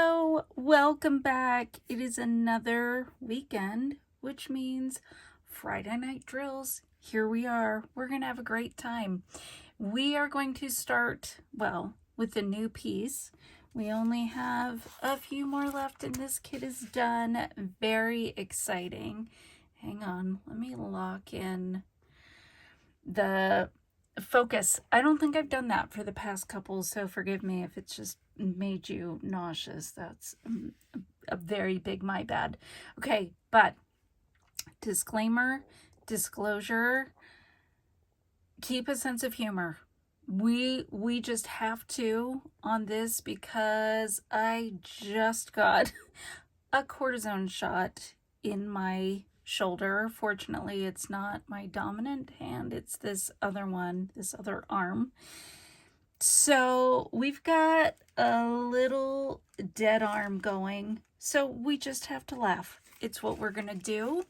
Hello, welcome back. It is another weekend, which means Friday night drills. Here we are. We're going to have a great time. We are going to start, with a new piece. We only have a few more left and this kit is done. Very exciting. Hang on, let me lock in the focus. I don't think I've done that for the past couple, so forgive me if it's just made you nauseous. That's a very big my bad. Okay, but disclaimer, disclosure, keep a sense of humor. We just have to on this because I just got a cortisone shot in my shoulder. Fortunately, it's not my dominant hand, it's this other one, this other arm. So we've got a little dead arm going, so we just have to laugh. It's what we're gonna do.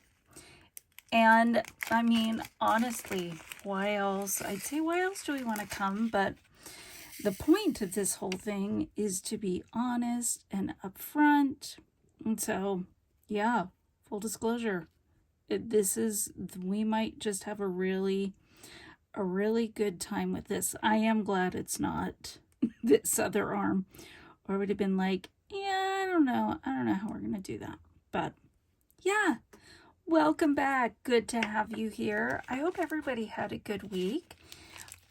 And I mean, honestly, why else? I'd say, why else do we want to come? But the point of this whole thing is to be honest and upfront. And so, yeah, full disclosure, we might just have a really good time with this. I am glad it's not this other arm, or I would have been like, yeah, I don't know how we're gonna do that. But yeah, welcome back. Good to have you here. I hope everybody had a good week.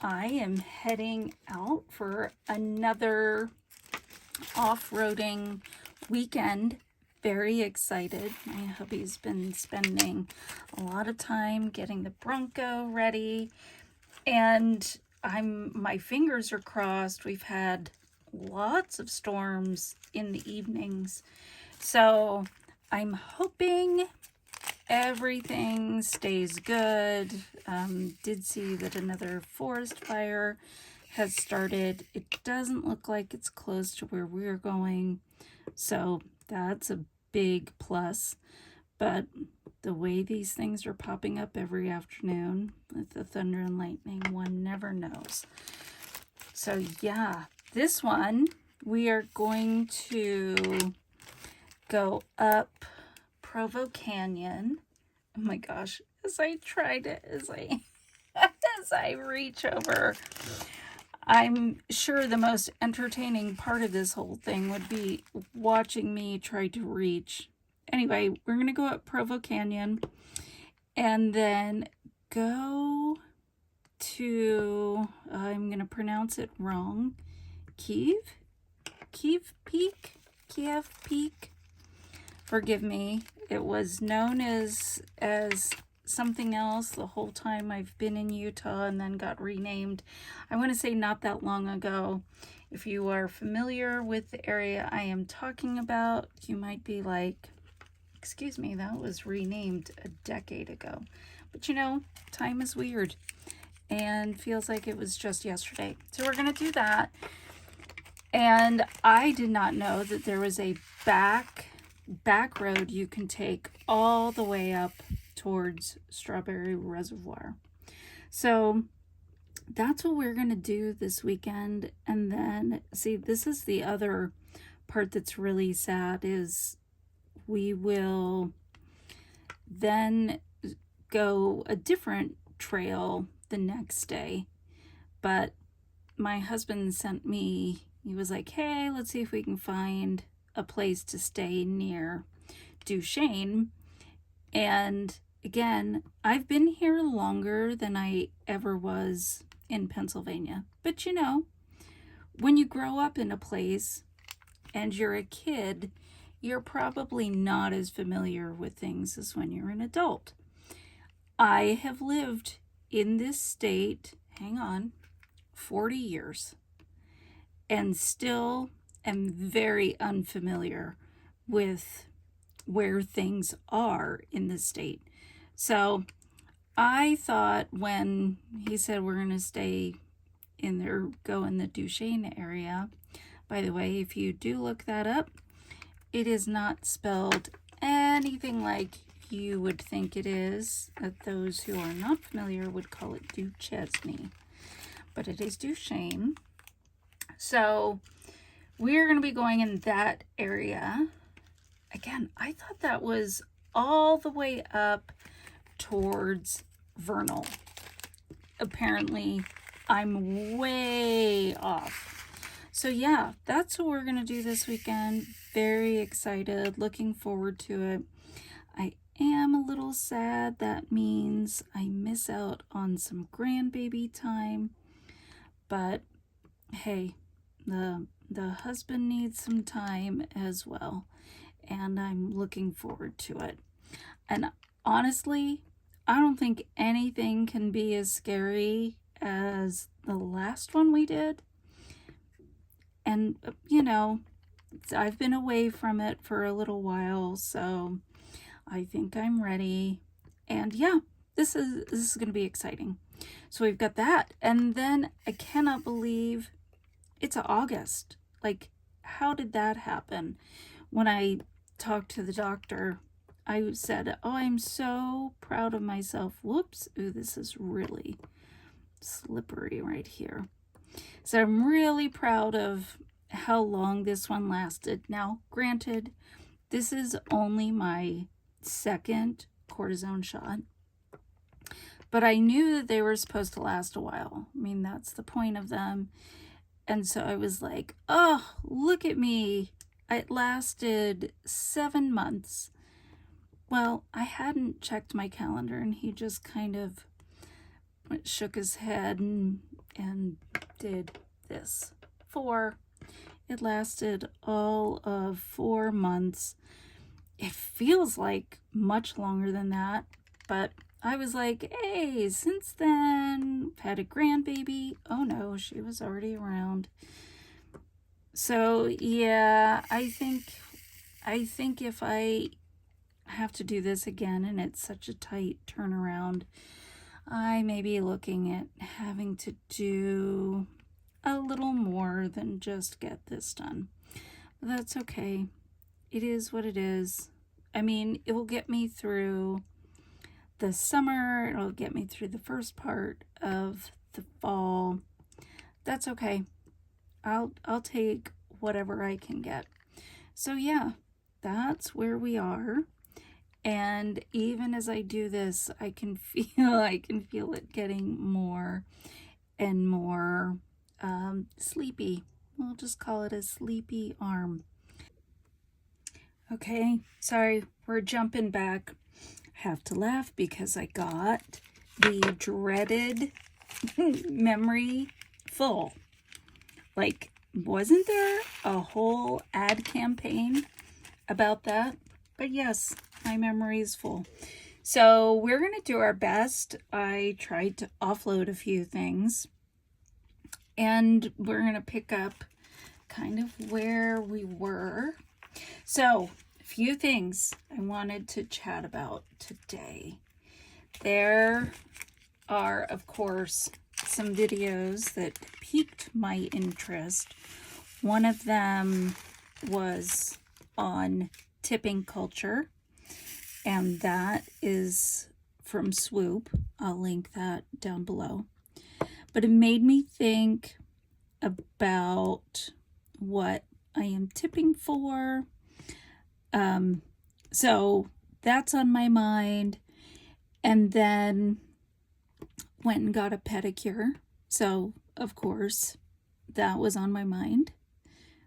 I am heading out for another off-roading weekend. Very excited. My hubby's been spending a lot of time getting the Bronco ready, and my fingers are crossed. We've had lots of storms in the evenings, so I'm hoping everything stays good. Did see that another forest fire has started. It doesn't look like it's close to where we're going, so that's a big plus. But the way these things are popping up every afternoon with the thunder and lightning, one never knows. So yeah, this one we are going to go up Provo Canyon. Oh my gosh, as I reach over, I'm sure the most entertaining part of this whole thing would be watching me try to reach. Anyway, we're going to go up Provo Canyon and then go to, I'm going to pronounce it wrong, Kiev Peak. Forgive me. It was known as something else the whole time I've been in Utah, and then got renamed, I want to say, not that long ago. If you are familiar with the area I am talking about, you might be like, excuse me, that was renamed a decade ago. But you know, time is weird and feels like it was just yesterday. So we're going to do that. And I did not know that there was a back road you can take all the way up towards Strawberry Reservoir. So that's what we're going to do this weekend. And then, see, this is the other part that's really sad, is we will then go a different trail the next day. But my husband sent me, he was like, hey, let's see if we can find a place to stay near Duchesne. And again, I've been here longer than I ever was in Pennsylvania. But you know, when you grow up in a place and you're a kid, you're probably not as familiar with things as when you're an adult. I have lived in this state, 40 years, and still am very unfamiliar with where things are in the state. So I thought, when he said we're going to stay in there, go in the Duchesne area, by the way, if you do look that up, it is not spelled anything like you would think it is. That those who are not familiar would call it Duchesne, but it is Duchesne. So we're going to be going in that area. Again, I thought that was all the way up towards Vernal. Apparently, I'm way off. So yeah, that's what we're going to do this weekend. Very excited, looking forward to it. I am a little sad. That means I miss out on some grandbaby time. But hey, the husband needs some time as well, and I'm looking forward to it. And honestly, I don't think anything can be as scary as the last one we did. And you know, I've been away from it for a little while, so I think I'm ready. And yeah, this is going to be exciting. So we've got that, and then I cannot believe it's August. Like, how did that happen? When I talked to the doctor, I said, oh, I'm so proud of myself. Whoops. Ooh, this is really slippery right here. So I'm really proud of how long this one lasted. Now, granted, this is only my second cortisone shot, but I knew that they were supposed to last a while. I mean, that's the point of them. And so I was like, oh, look at me. It lasted 7 months. Well, I hadn't checked my calendar, and he just kind of shook his head and did this. 4. It lasted all of 4 months. It feels like much longer than that, but I was like, hey, since then, I've had a grandbaby. Oh no, she was already around. So yeah, I think if I have to do this again and it's such a tight turnaround, I may be looking at having to do a little more than just get this done. But that's okay. It is what it is. I mean, it will get me through the summer. It'll get me through the first part of the fall. That's okay. I'll take whatever I can get. So yeah, that's where we are. And even as I do this, I can feel it getting more and more sleepy. We'll just call it a sleepy arm. Okay, sorry, we're jumping back. I have to laugh because I got the dreaded memory full. Like, wasn't there a whole ad campaign about that? But yes, my memory is full. So we're going to do our best. I tried to offload a few things, and we're going to pick up kind of where we were. So a few things I wanted to chat about today. There are, of course, some videos that piqued my interest. One of them was on tipping culture, and that is from Swoop. I'll link that down below. But it made me think about what I am tipping for. So that's on my mind. And then went and got a pedicure. So, of course, that was on my mind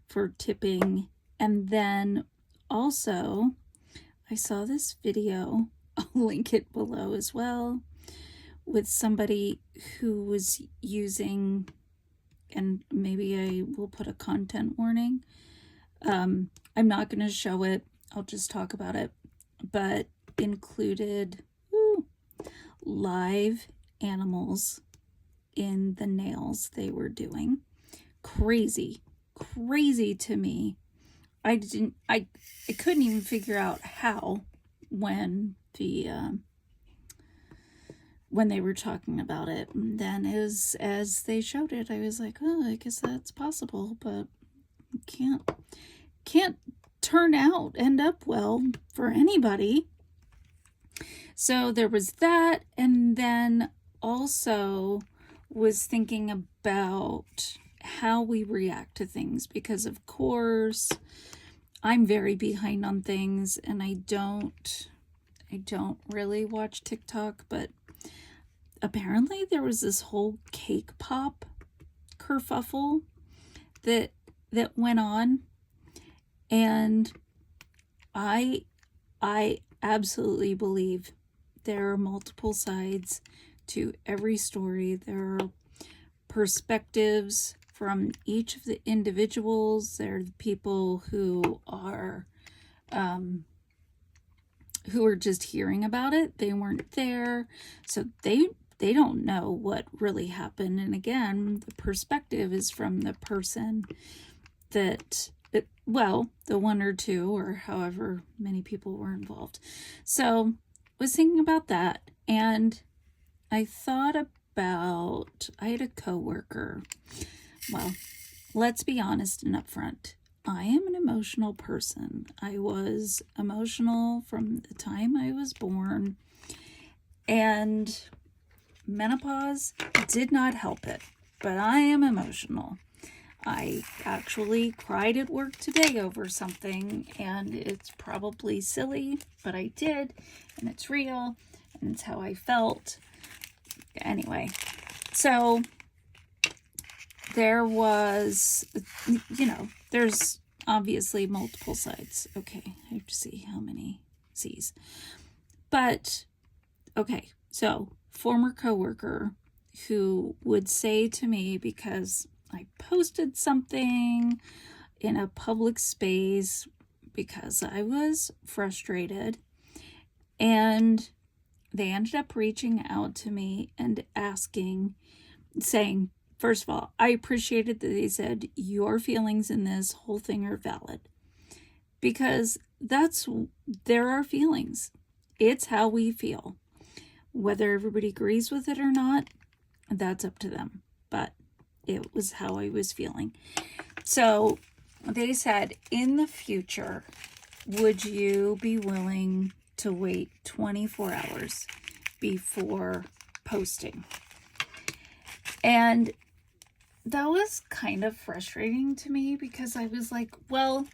for tipping. And then also, I saw this video, I'll link it below as well, with somebody who was using, and maybe I will put a content warning. I'm not going to show it. I'll just talk about it. But included live animals in the nails they were doing. Crazy to me. I couldn't even figure out how when they were talking about it. And then as they showed it, I was like, oh, I guess that's possible, but can't end up well for anybody. So there was that, and then also was thinking about how we react to things, because of course I'm very behind on things, and I don't really watch TikTok, but apparently there was this whole cake pop kerfuffle that went on, and I absolutely believe there are multiple sides to every story. There are perspectives from each of the individuals. There are the people who are just hearing about it. They weren't there, so they don't know what really happened. And again, the perspective is from the person well, the one or two or however many people were involved. So I was thinking about that, and I thought about, I had a coworker. Well, let's be honest and upfront. I am an emotional person. I was emotional from the time I was born, and menopause did not help it, but I am emotional. I actually cried at work today over something, and it's probably silly, but I did, and it's real, and it's how I felt. Anyway, so there was, there's obviously multiple sides. Okay, I have to see how many C's. But, okay, so former coworker who would say to me, because I posted something in a public space because I was frustrated, and they ended up reaching out to me and saying, first of all, I appreciated that they said your feelings in this whole thing are valid, because there are feelings. It's how we feel. Whether everybody agrees with it or not, that's up to them. But it was how I was feeling. So they said, in the future, would you be willing to wait 24 hours before posting? And that was kind of frustrating to me, because I was like, well,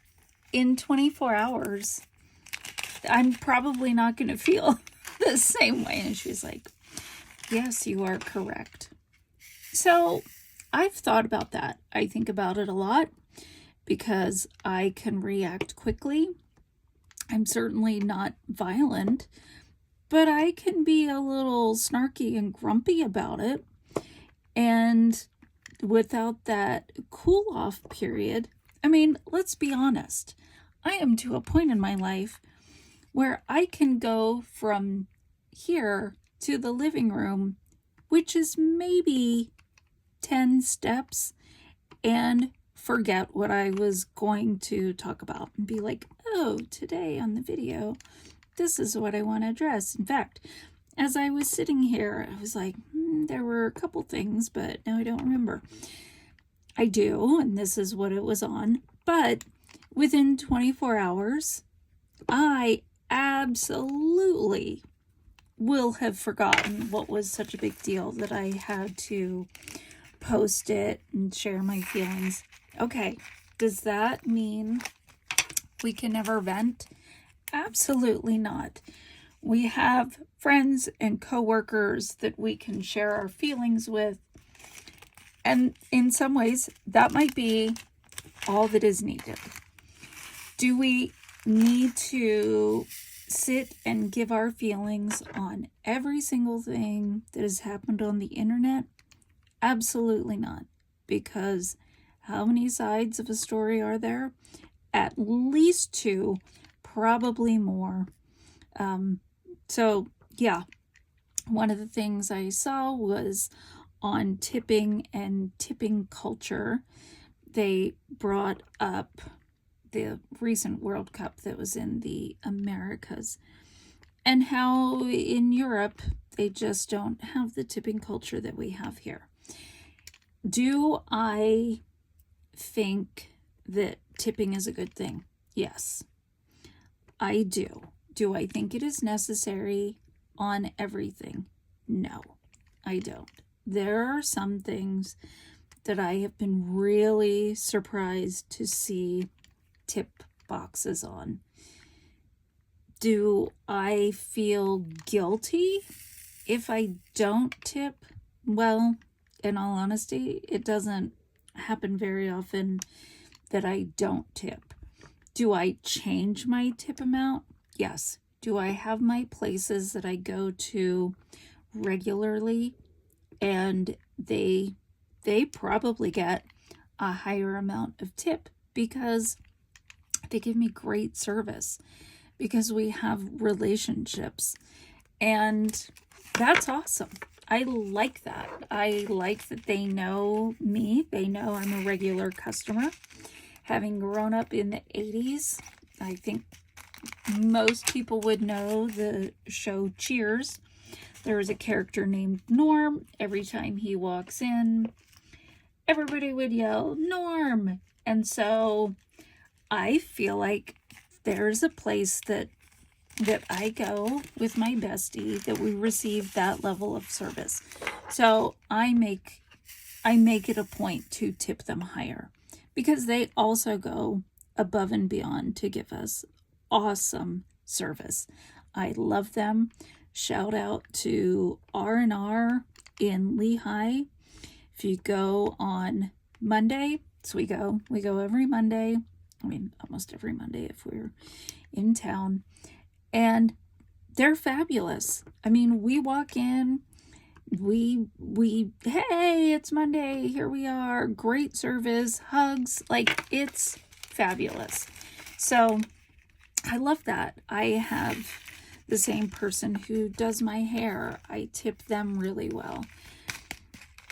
in 24 hours, I'm probably not going to feel the same way. And she was like, yes, you are correct. So I've thought about that. I think about it a lot because I can react quickly. I'm certainly not violent, but I can be a little snarky and grumpy about it. And without that cool off period, I mean, let's be honest. I am to a point in my life where I can go from here to the living room, which is maybe 10 steps, and forget what I was going to talk about and be like, oh, today on the video, this is what I want to address. In fact, as I was sitting here, I was like, there were a couple things, but now I don't remember. I do, and this is what it was on. But within 24 hours, I absolutely will have forgotten what was such a big deal that I had to post it and share my feelings. Okay, does that mean we can never vent? Absolutely not. We have friends and coworkers that we can share our feelings with, and in some ways that might be all that is needed. Do we need to sit and give our feelings on every single thing that has happened on the internet? Absolutely not. Because how many sides of a story are there? At least 2, probably more. So yeah, one of the things I saw was on tipping and tipping culture. They brought up the recent World Cup that was in the Americas, and how in Europe they just don't have the tipping culture that we have here. Do I think that tipping is a good thing? Yes, I do. Do I think it is necessary on everything? No, I don't. There are some things that I have been really surprised to see tip boxes on. Do I feel guilty if I don't tip? Well, in all honesty, it doesn't happen very often that I don't tip. Do I change my tip amount? Yes. Do I have my places that I go to regularly and they probably get a higher amount of tip because they give me great service, because we have relationships, and that's awesome. I like that. I like that they know me. They know I'm a regular customer. Having grown up in the 80s, I think most people would know the show Cheers. There was a character named Norm. Every time he walks in, everybody would yell, "Norm!" And so I feel like there's a place that I go with my bestie that we receive that level of service. So I make it a point to tip them higher, because they also go above and beyond to give us awesome service. I love them. Shout out to R&R in Lehigh. If you go on Monday, so we go every Monday. I mean, almost every Monday if we're in town. And they're fabulous. I mean, we walk in, we hey, it's Monday, here we are, great service, hugs, like, it's fabulous. So I love that. I have the same person who does my hair. I tip them really well.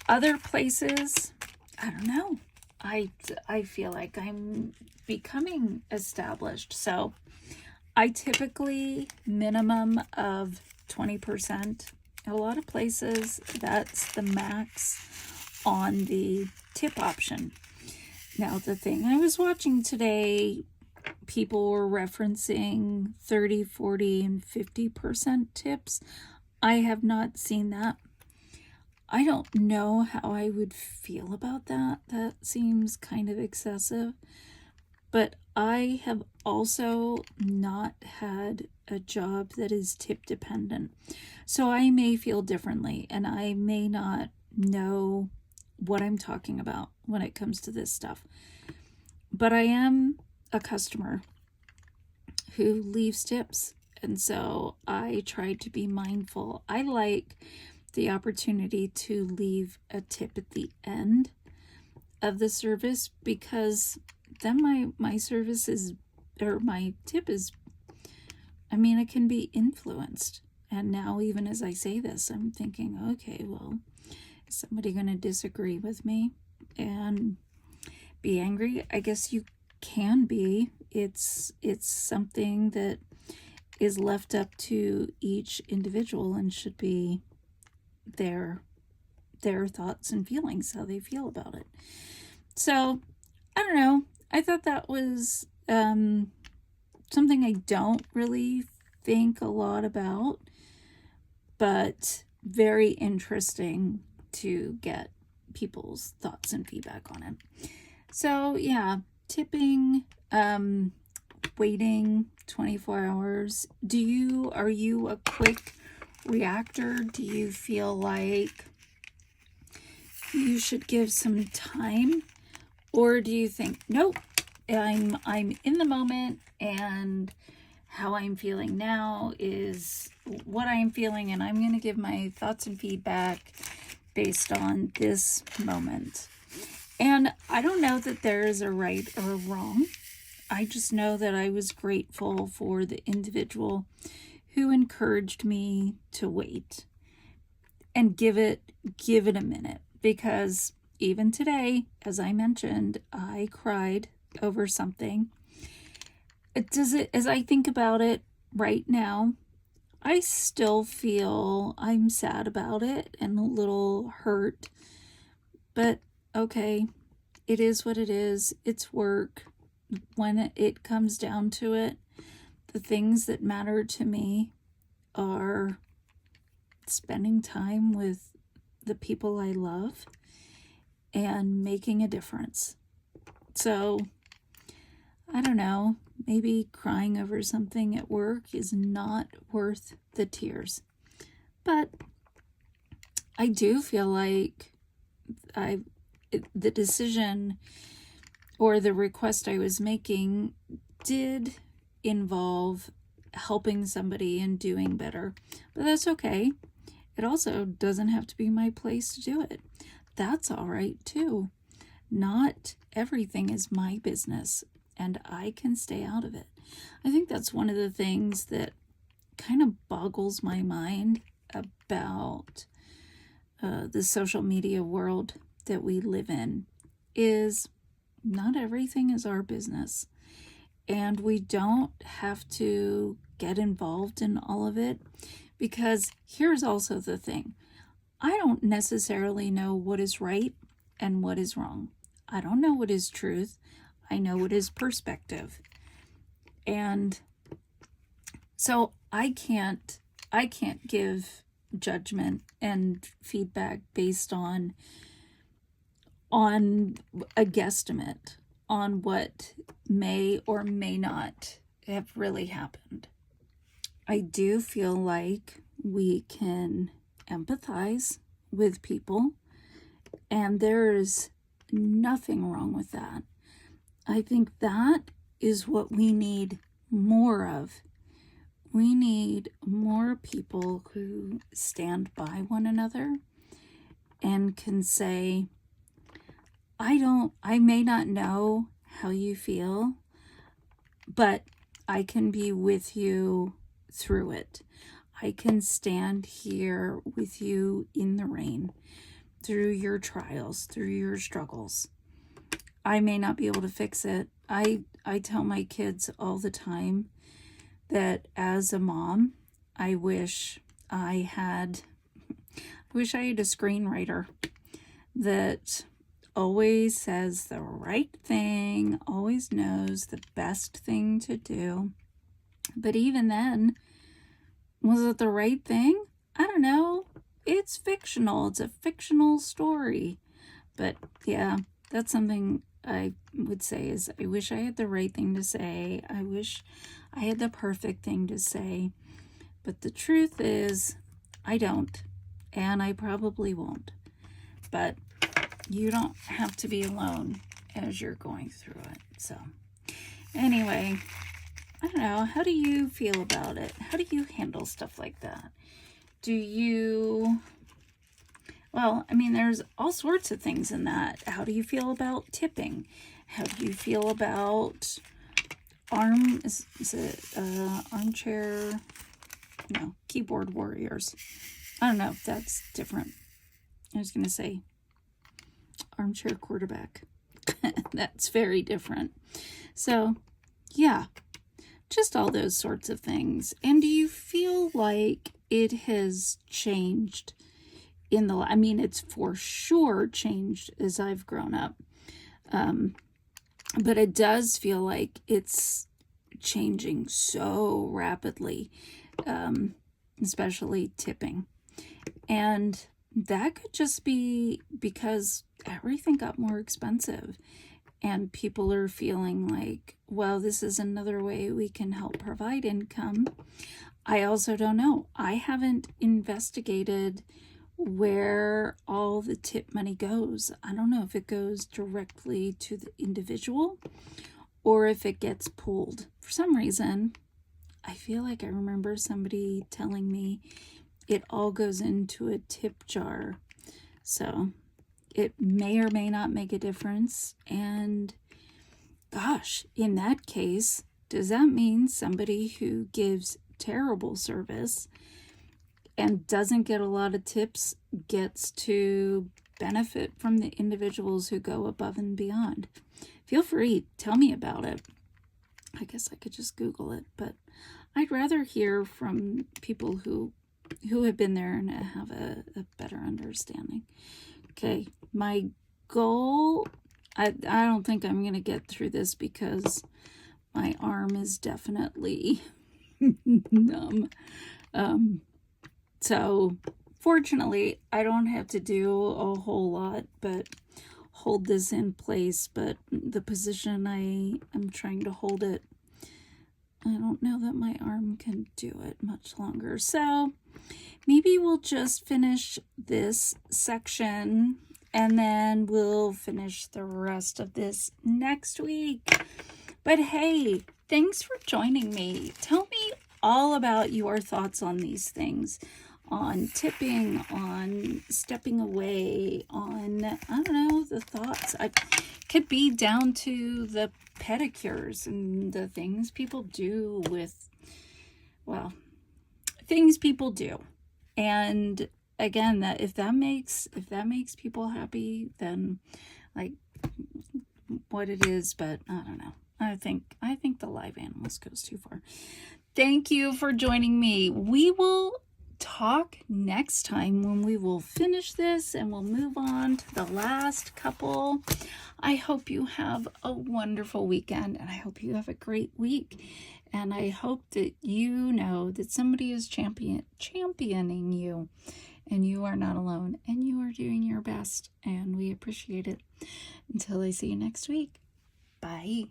Other places, I don't know. I feel like I'm becoming established. So I typically minimum of 20%. A lot of places, that's the max on the tip option. Now, the thing I was watching today, people were referencing 30, 40, and 50% tips. I have not seen that. I don't know how I would feel about that. That seems kind of excessive. But I have also not had a job that is tip dependent. So I may feel differently, and I may not know what I'm talking about when it comes to this stuff. But I am a customer who leaves tips, and so I try to be mindful. I like the opportunity to leave a tip at the end of the service, because then my service is, or my tip is, I mean, it can be influenced. And now, even as I say this, I'm thinking, okay, well, is somebody going to disagree with me and be angry? I guess you can be. It's something that is left up to each individual and should be their thoughts and feelings, how they feel about it. So, I don't know. I thought that was something I don't really think a lot about, but very interesting to get people's thoughts and feedback on it. So, yeah, tipping, waiting 24 hours. Are you a quick reactor? Do you feel like you should give some time? Or do you think, nope, I'm in the moment, and how I'm feeling now is what I'm feeling, and I'm going to give my thoughts and feedback based on this moment. And I don't know that there is a right or a wrong. I just know that I was grateful for the individual who encouraged me to wait and give it a minute, because even today, as I mentioned, I cried over something. As I think about it right now, I still feel I'm sad about it and a little hurt. But okay, it is what it is. It's work. When it comes down to it, the things that matter to me are spending time with the people I love and making a difference. So, I don't know, maybe crying over something at work is not worth the tears. But I do feel like the decision or the request I was making did involve helping somebody and doing better. But that's okay. It also doesn't have to be my place to do it. That's all right too. Not everything is my business, and I can stay out of it. I think that's one of the things that kind of boggles my mind about the social media world that we live in, is not everything is our business. And we don't have to get involved in all of it, because here's also the thing. I don't necessarily know what is right and what is wrong. I don't know what is truth. I know what is perspective. And so I can't give judgment and feedback based on a guesstimate on what may or may not have really happened. I do feel like we can empathize with people, and there is nothing wrong with that. I think that is what we need more of. We need more people who stand by one another and can say, I may not know how you feel, but I can be with you through it. I can stand here with you in the rain, through your trials, through your struggles. I may not be able to fix it. I tell my kids all the time that as a mom, I wish I had a screenwriter that always says the right thing, always knows the best thing to do. But even then, was it the right thing? I don't know. It's fictional. It's a fictional story. But yeah, that's something I would say is I wish I had the right thing to say. I wish I had the perfect thing to say. But the truth is, I don't. And I probably won't. But you don't have to be alone as you're going through it. So anyway, I don't know. How do you feel about it? How do you handle stuff like that? Well, I memean, there's all sorts of things in that. How do you feel about tipping? How do you feel about keyboard warriors? I don't know if that's different. I was going to say armchair quarterback. That's very different. So, yeah, just all those sorts of things. And do you feel like it has changed it's for sure changed as I've grown up. But it does feel like it's changing so rapidly, especially tipping. And that could just be because everything got more expensive and people are feeling like, well, this is another way we can help provide income. I also don't know. I haven't investigated where all the tip money goes. I don't know if it goes directly to the individual or if it gets pooled. For some reason, I feel like I remember somebody telling me it all goes into a tip jar. So it may or may not make a difference. And gosh, in that case, does that mean somebody who gives terrible service and doesn't get a lot of tips gets to benefit from the individuals who go above and beyond? Feel free, tell me about it. I guess I could just Google it, but I'd rather hear from people who have been there and have a better understanding. Okay, my goal, I don't think I'm going to get through this because my arm is definitely numb. So fortunately, I don't have to do a whole lot, but hold this in place, but the position I'm trying to hold it, I don't know that my arm can do it much longer. So maybe we'll just finish this section and then we'll finish the rest of this next week. But hey, thanks for joining me. Tell me all about your thoughts on these things, on tipping, on stepping away, on, I don't know, the thoughts. I could be down to the pedicures and the things people do with, well, things people do. And again, that if that makes people happy, then like what it is, but I don't know. I think the live animals goes too far. Thank you for joining me. We will talk next time when we will finish this and we'll move on to the last couple. I hope you have a wonderful weekend and I hope you have a great week. And I hope that you know that somebody is championing you and you are not alone and you are doing your best and we appreciate it. Until I see you next week. Bye.